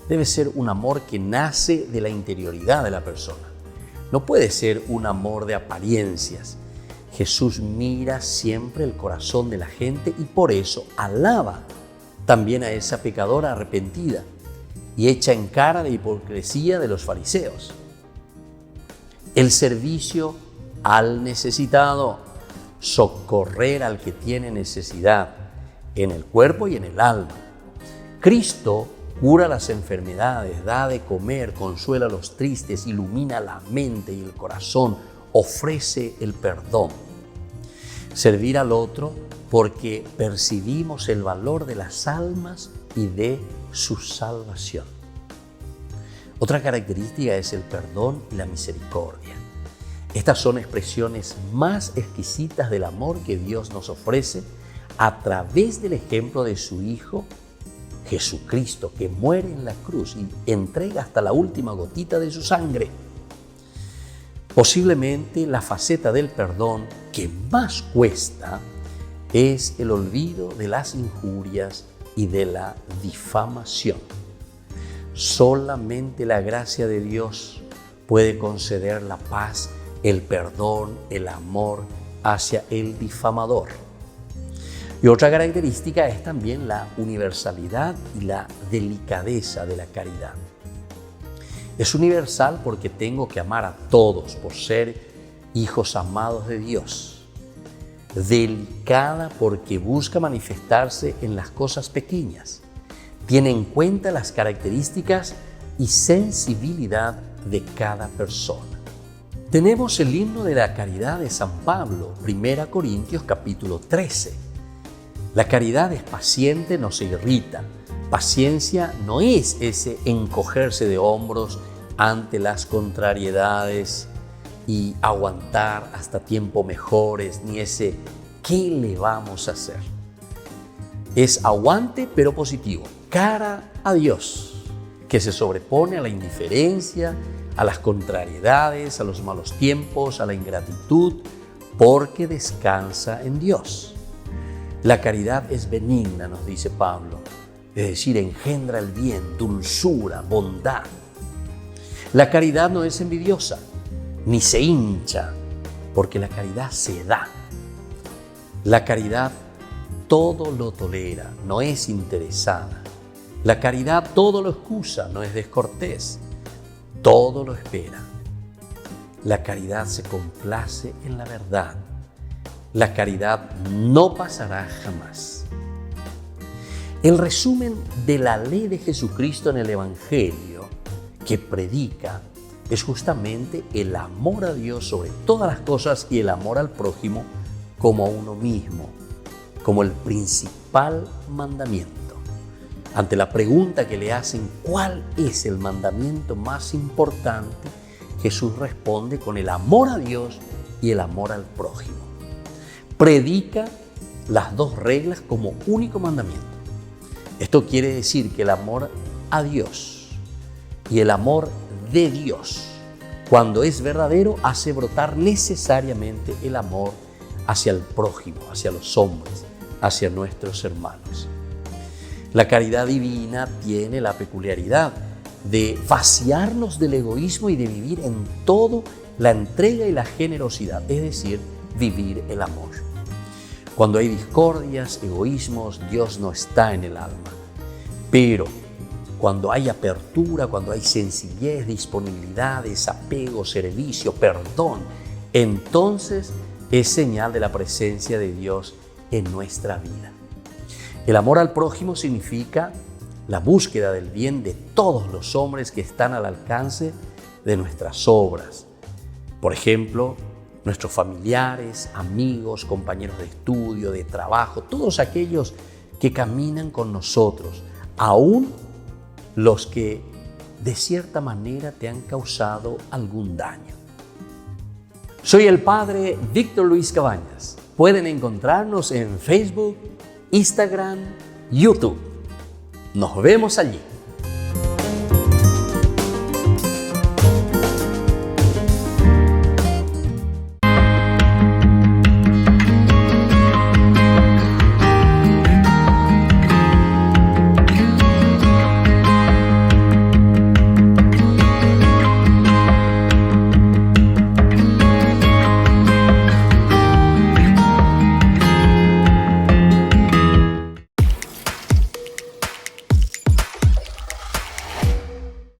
Debe ser un amor que nace de la interioridad de la persona. No puede ser un amor de apariencias. Jesús mira siempre el corazón de la gente y por eso alaba también a esa pecadora arrepentida y echa en cara de hipocresía de los fariseos. El servicio al necesitado, socorrer al que tiene necesidad en el cuerpo y en el alma. Cristo cura las enfermedades, da de comer, consuela a los tristes, ilumina la mente y el corazón, ofrece el perdón. Servir al otro porque percibimos el valor de las almas y de su salvación. Otra característica es el perdón y la misericordia. Estas son expresiones más exquisitas del amor que Dios nos ofrece a través del ejemplo de su Hijo Jesucristo, que muere en la cruz y entrega hasta la última gotita de su sangre. Posiblemente la faceta del perdón que más cuesta es el olvido de las injurias y de la difamación. Solamente la gracia de Dios puede conceder la paz, el perdón, el amor hacia el difamador. Y otra característica es también la universalidad y la delicadeza de la caridad. Es universal porque tengo que amar a todos por ser hijos amados de Dios. Delicada porque busca manifestarse en las cosas pequeñas. Tiene en cuenta las características y sensibilidad de cada persona. Tenemos el himno de la caridad de San Pablo, 1 Corintios capítulo 13. La caridad es paciente, no se irrita. Paciencia no es ese encogerse de hombros ante las contrariedades y aguantar hasta tiempos mejores, ni ese ¿qué le vamos a hacer? Es aguante pero positivo, cara a Dios, que se sobrepone a la indiferencia, a las contrariedades, a los malos tiempos, a la ingratitud, porque descansa en Dios. La caridad es benigna, nos dice Pablo, es decir, engendra el bien, dulzura, bondad. La caridad no es envidiosa, ni se hincha, porque la caridad se da. La caridad todo lo tolera, no es interesada. La caridad todo lo excusa, no es descortés, todo lo espera. La caridad se complace en la verdad. La caridad no pasará jamás. El resumen de la ley de Jesucristo en el Evangelio que predica es justamente el amor a Dios sobre todas las cosas y el amor al prójimo como a uno mismo, como el principal mandamiento. Ante la pregunta que le hacen, ¿cuál es el mandamiento más importante? Jesús responde con el amor a Dios y el amor al prójimo. Predica las dos reglas como único mandamiento. Esto quiere decir que el amor a Dios y el amor de Dios, cuando es verdadero, hace brotar necesariamente el amor hacia el prójimo, hacia los hombres, hacia nuestros hermanos. La caridad divina tiene la peculiaridad de vaciarnos del egoísmo y de vivir en todo la entrega y la generosidad, es decir, vivir el amor. Cuando hay discordias, egoísmos, Dios no está en el alma. Pero cuando hay apertura, cuando hay sencillez, disponibilidad, desapego, servicio, perdón, entonces es señal de la presencia de Dios en nuestra vida. El amor al prójimo significa la búsqueda del bien de todos los hombres que están al alcance de nuestras obras. Por ejemplo, nuestros familiares, amigos, compañeros de estudio, de trabajo, todos aquellos que caminan con nosotros, aún los que de cierta manera te han causado algún daño. Soy el Padre Víctor Luis Cabañas. Pueden encontrarnos en Facebook, Instagram, YouTube. Nos vemos allí.